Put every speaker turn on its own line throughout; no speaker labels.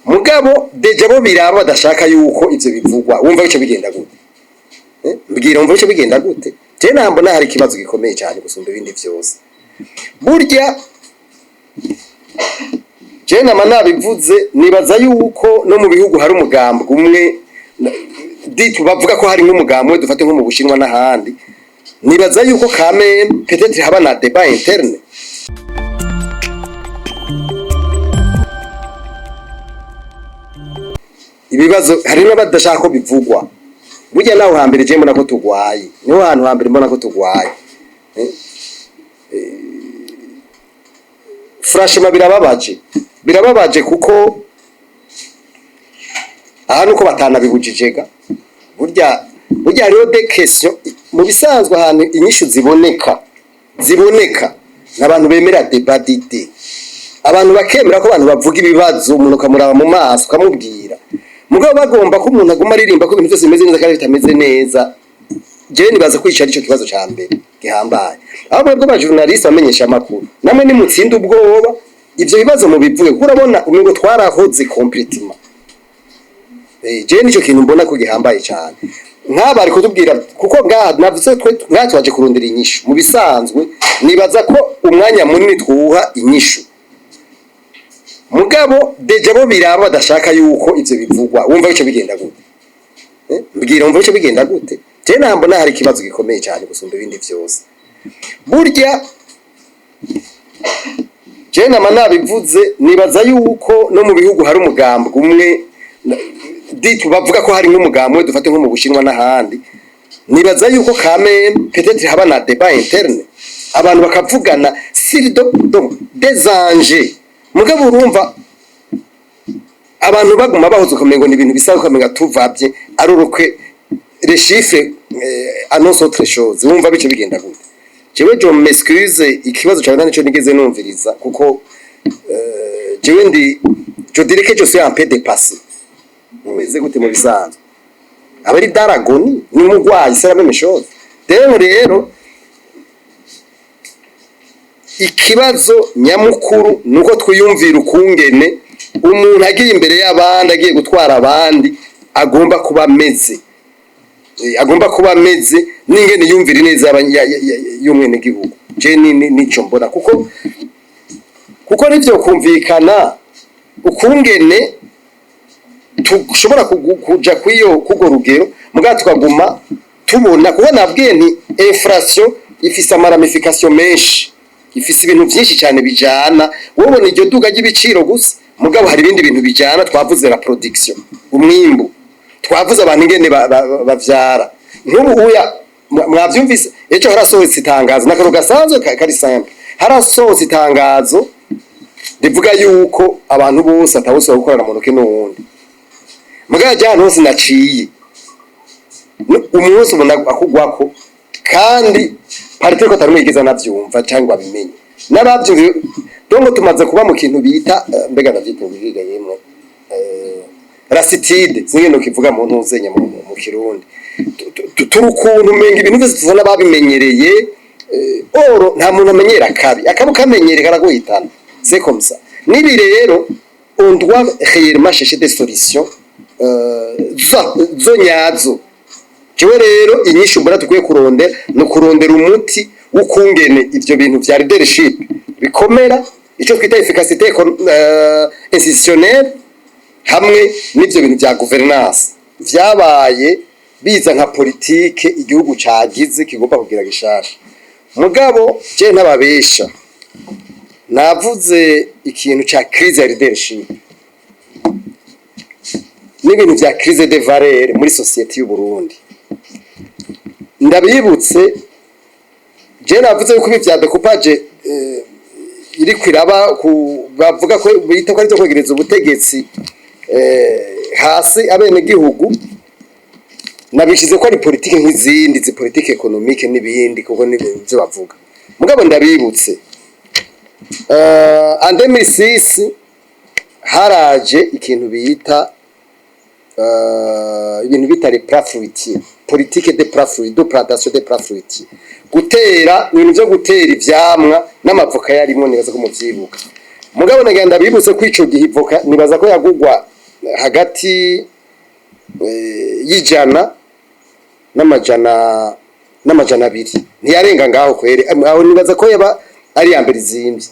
mugabo deja bo biraba badashaka yuko ivyo bivugwa wumva ico bigenda gute mbwira wumva ico bigenda gute je nambona hari ikibazo gikomeye cyane gusumba ibindi vyose burya je nama nabivuze nibaza yuko no mu bihugu hari umugambo umwe ditu bavuga ko hari nk'umugambo dufate nko mu Bushinwa n'ahandi nibaza yuko kame peut-être haba na débat interne ibibazo hari n'abadashaka ko bivugwa burya naho hambere je mbona ko tugwaye niho hantu hambere mbona ko tugwaye franchement birababaje kuko ahantu ko batana bibujijega burya hariho des questions mu bisanzwe ahantu inyishu ziboneka n'abantu bemera débat d'idées abantu bakemera ko abantu bavuga ibibazo umuntu kamuraba mu maso kamubwira mugabo bagomba ko umuntu aguma aririmba ko ibintu byose bimeze neza kandi bitameze neza je nibaza kwicara ico kibazo ca mbere gihambaye aho bwo ba journalist bamenyesha amakuru namwe ni mutsinda ubwoba ivyo bibazo mu bivuge kurabona umengo twarahoze completement je nico kintu mbona ko gihambaye cyane nk'aba ariko tubwira kuko navuze twaje kurondera inyishu mu bisanzwe nibaza ko umwanya munini twuha inyishu mugabo deja bo biraba badashaka yuko ivyo bivugwa wumva ico bigenda gute mbwira wumva ico bigenda gute je nambona hari ikibazo gikomeye cyane gusumba ibindi vyose burya je nama nabivuze nibaza yuko no mu bihugu hari umugambo umwe ditu bavuga ko hari nk'umugambo dufate nko mu Bushinwa n'ahandi nibaza yuko kame peut-être haba na débat interne abantu bakavugana sur des enjeux mugabo urumva abantu baguma bahoze kumengo ni ibintu bisaba kumenga tuvabye ari urukwe les chiffres annonce autre chose wumva bice bigenda gute jewe je m'excuse ikibazo cyane nico nigeze numviriza kuko jewe ndi je dirais que je suis un peu dépassé umeze gute mu bisanzwe abari daragoni ni mugwayi c'est la même chose rero ikibazo nyamukuru nuko twiyumvira ukungene umuntu agiye imbere y'abandi agiye gutwara abandi agomba kuba ameze n'ingene yumvira neza y'umwene gihugu je nico mbona kuko nivyo kumvikana ukungene tushobora kuja kugo rugero mugabo tukaguma tubona kuko nabwiye nti inflation ifise amaramification menshi ifise ibintu byinshi cyane bijana wobona iryo duga ry'ibiciro gusa mugabo hari ibindi bintu bijana twavuze la production umwimbu twavuze abantu ingene bavyara nk'ubu uya mwavyumvise ejo harasohotse itangazo nakaro gasanzwe kari simple harasohotse itangazo rivuga yuko abantu bose atawuso gukorana mu ruke n'uwundi mugabo jana hose naciye umunsi ubona akugwako kandi parite ko tarumigeza navyumva cyangwa bimenye nabavyumva dongo tumaze kuba mu kintu bita mbega navyitubwiga yemwe racitide zingeno kivuga mu ntuzenya mu kirundi turukuntu menga ibintu byose tuzana babimenyereye oro nta muntu amenyera akabu kamenyere karaguhitana c'est comme ça nibi rero on doit réellement chercher des solutions zonyazo jewe rero inyishu mbona tukwiye kurondera umuti ukungene ivyo bintu vya leadership bikomera ico twita efficacité institutionnelle hamwe n'ivyo bintu vya governance vyabaye biza nka politique igihugu cagize kigomba kugira gishasha mugabo je ntababesha navuze ikintu ca crise ya leadership n'ibintu vya crise de valeur muri société y'u Burundi ndabibutse je navuze yuko ibi vya découpage iri kwiraba bavuga ko bita ko ari cyo kwegereza ubutegetsi hasi abene gihugu nabishize ko ari politique nk'izindi zi politique économique n'ibindi kuko n'ibyo bavuga mugabo ndabibutse en 2006 haraje ikintu bita ibintu bita les plats fruitiers politique de plats fruitiers de plantation de plats fruitiers gutera ibintu byo gutera ivyamwa n'amavoka yarimo nibaza ko muvyibuka mugabo nagenda bibutse kwico gihivoka nibaza ko yagugwa hagati y'ijana n'amajana abiri ntiyarenga ngaho kwere aho nibaza ko yaba ari yambere izimvye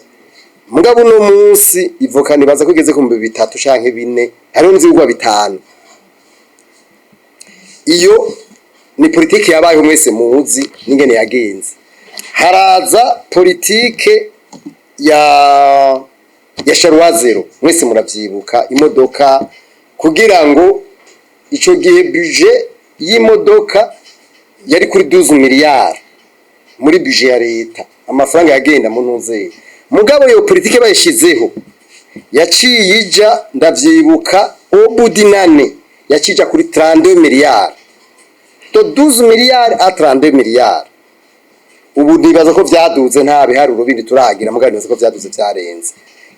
mugabo no munsi ivoka nibaza ko igeze ku 3 canke 4 hariho nzigwa 5 iyo ni politike yabaye mwese muzi ningene yagenze haraza politike ya Sharwazero mwese muravyibuka imodoka kugira ngo ico gihe budget y'imodoka yari kuri 12 miliyari muri budget ya leta amafaranga yagenda mu ntuze mugabo yo politike bayishizeho yaciye ija ndavyibuka obudinane yacija kuri 32 miliyari to 12 miliyari a 32 miliyari ubu nibaza ko vyaduze nta biharuro bindi turagira mugabo nibaza ko vyaduze vyarenze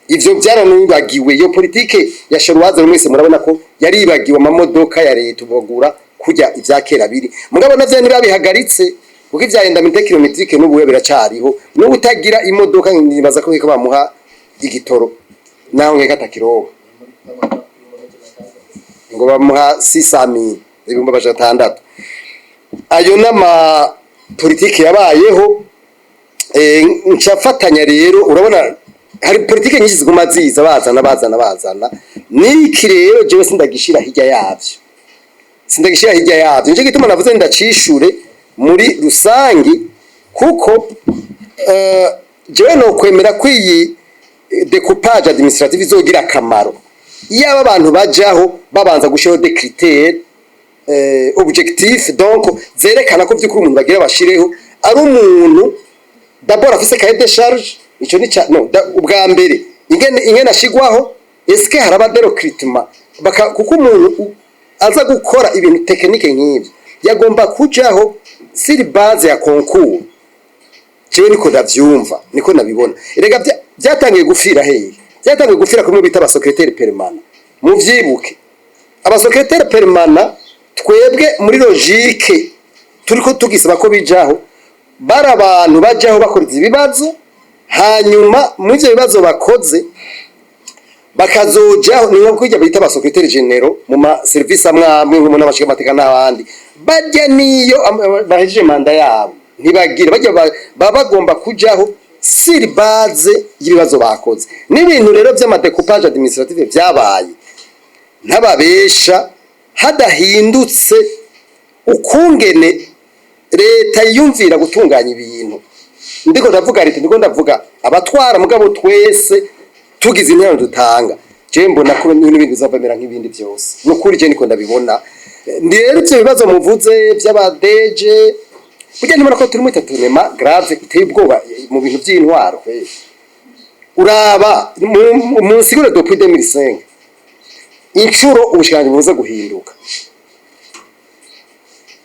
ivyo byaranibagiwe yo politike ya Sharwazero mwese murabona ko yaribagiwe amamodoka ya leta ubagura kujya ivyakera biri mugabo navyo ntibabihagaritse kuko ivyagenda mu kilometrike n'ubuwe biracariho no utagira imodoka nibaza ko bamuha igitoro naho nkeka takiroba ngo bamuha 600,000 ibumba bajatandatu ayo nama politike yabayeho ncafatanya rero urabona hari politike nyinshi ziguma ziza bazana niki rero jewe sindagishira hirya yavyo nje gituma navuze ndacishure muri rusangi kuko jewe no kwemera kwiyi découpage administrative izogira akamaro iyo aba bantu bajaho babanza gushiraho des critères objectif donc zerekana ko byukuri umuntu bagira bashireho ari umuntu d'abord afise cahier de charge ico ni ubwa mbere ingene ashigwaho eske haraba de recrutement kuko umuntu aza gukora ibintu technique nk'ibyo yagomba kujaho siri base ya concours cyewe niko ndavyumva niko nabibona erega byatangiye gufira hehe byatangiye gufira kumwe bita abasecrétaire permanent mu vyibuke abasecrétaire permanent twebwe muri logique turiko tugisaba ko bijaho bara abantu bajaho bakora ibibazo hanyuma mu ivyo bibazo bakoze bakazojaho ni nko kujya bita abasecrétaire généraux mu ma service amwamwe nko n'abashika mateka n'abandi bajya niyo bahejeje manda yabo ntibagira bajya bagomba kujaho sur base y'ibibazo bakoze n'ibintu rero by'amadécoupage administrative byabaye ntababesha hadahindutse ukungene leta yumvira gutunganya ibintu ndiko ndavuga leta ndiko ndavuga abatwara mugabo twese tugize intero dutanga je mbona ko n'ibintu bizavamera nk'ibindi byose nukuri je niko ndabibona rero ivyo bibazo muvuze by'abadeje burya nimara ko turi mu tatunema grave iteye ubwoba mu bintu by'intwaro uraba mu siguro depuis 2005 incuro ubushikanje buza guhinduka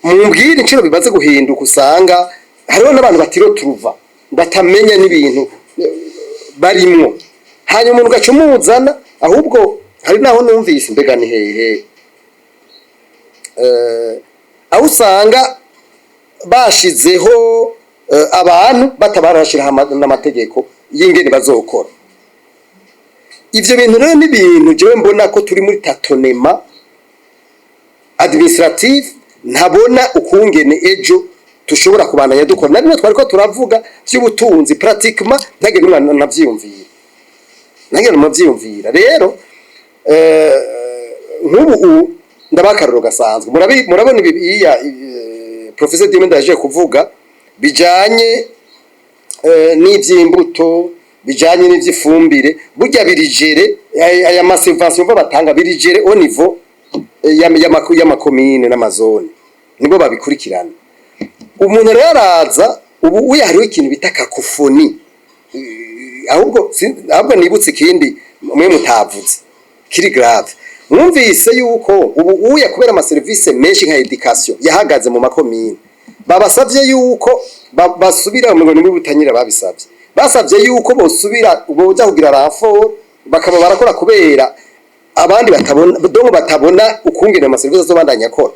mumbwira incuro bibaze guhinduka usanga hariho n'abantu batiro turuva batamenya n'ibintu barimwo hanyuma umuntu gacumuzana ahubwo hari naho numvise mbega ni hehe aho usanga bashizeho abantu batabarashira n'amategeko y'ingene bazokora ivyo bintu rero ni bintu jewe mbona ko turi muri tatonema administrative ntabona ukungene ejo tushobora kubandanya dukora nabyo twari ko turavuga by'ubutunzi pratiquement ntage n'umwana navyiyumvira rero nk'ubu ndabakaruro gasanzwe murabona ibi professeur Dimenda yaje kuvuga bijanye n'ivyimbuto bijanye n'ivyifumbire burya birijere aya masubvention batanga birijere au niveau y'amakomine n'amazone nibo babikurikirana umuntu rero araza ubu uyahariho ikintu bita kakofoni ahubwo nibutse ikindi mwe mutavuze kiri grave mwumvise yuko ubu uya kubera ama service menshi nka education yahagaze mu makomine babasavye yuko basubira mu ngo n'ubutanyira babisavye basavye yuko bosubira boza kugira rafo bakaba barakora kubera abandi batabona ukungena ama service zo bandanya akora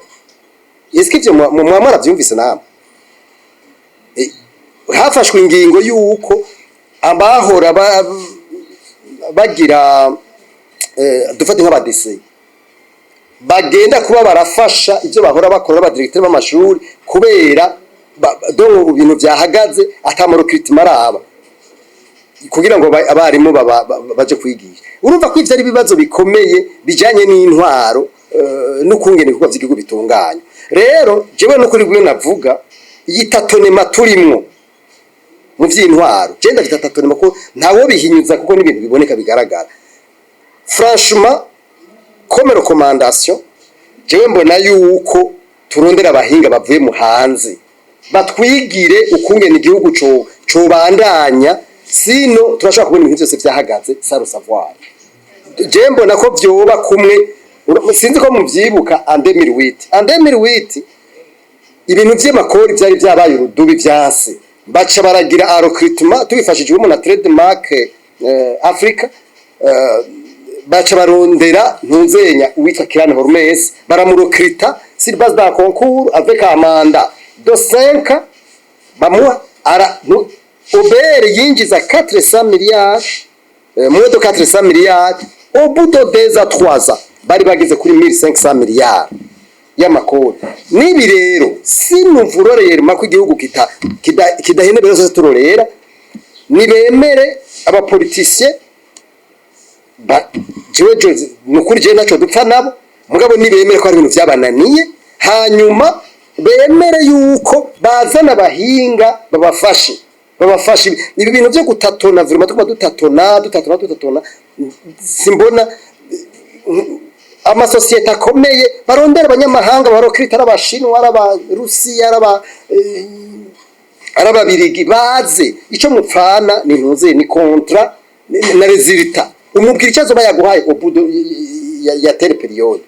iskivyo mu mwamara byumvise namwe hafashwe ingingo yuko abahora bagira dufate nk'abadese bagenda kuba barafasha ibyo bahora bakora abadirecteur b'amashuri kubera donc ibintu byahagaze atamaro kritima araba kugira ngo abarimu baje kwigisha. Urumva ko ivyo ari bibazo bikomeye bijanye n'intwaro n'ukungene kuko vy'igihugu bitunganya. Rero jewe no kuri gwe navuga yitatonema turimwo mu vy'intwaro genda vitatatonema ko ntawo bihinyuza kuko n'ibintu biboneka bigaragara. Franchement comme recommandation jewe mbona yuko turondera abahinga bavuye mu hanze batwigire ukungene igihugu co bandanya, sino turashaka kubona ibintu byose vyahagaze sans le savoir. Jewe mbona ko vyoba kumwe, sinzi ko muvyibuka en 2008 ibintu vy'amakori vyari vyabaye urudubi vyase baca baragira recruitment tubifashijwe mu na trademark Africa, baca barondera ntuzenya uwitwa Kirane Hormes baramurokrita sur base d'un concours avec un mandat de 5 ans bamuha Obere yinjiza 400 milliards moins de 400 milliards au bout de 2 à 3 ans bari bageze kuri 1500 milliards y'amakori. Nibi rero sinuvurorera mako igihugu kidahene bezo turorera nibemere abapoliticiens jewe nukuri je naco dupfa nabo mugabo nibemere ko ari ibintu vyabananiye, hanyuma bemere yuko bazana abahinga babafashe ibi bintu byo gutatona vraiment dutatona simbona amasosiyete akomeye barondera abanyamahanga barokrita arabashinwa arabarusiya arababirigi baze ico mupfana ni ntuze ni kontra na resultat umubwira icyazo bayaguhaye obudo ya tele periode.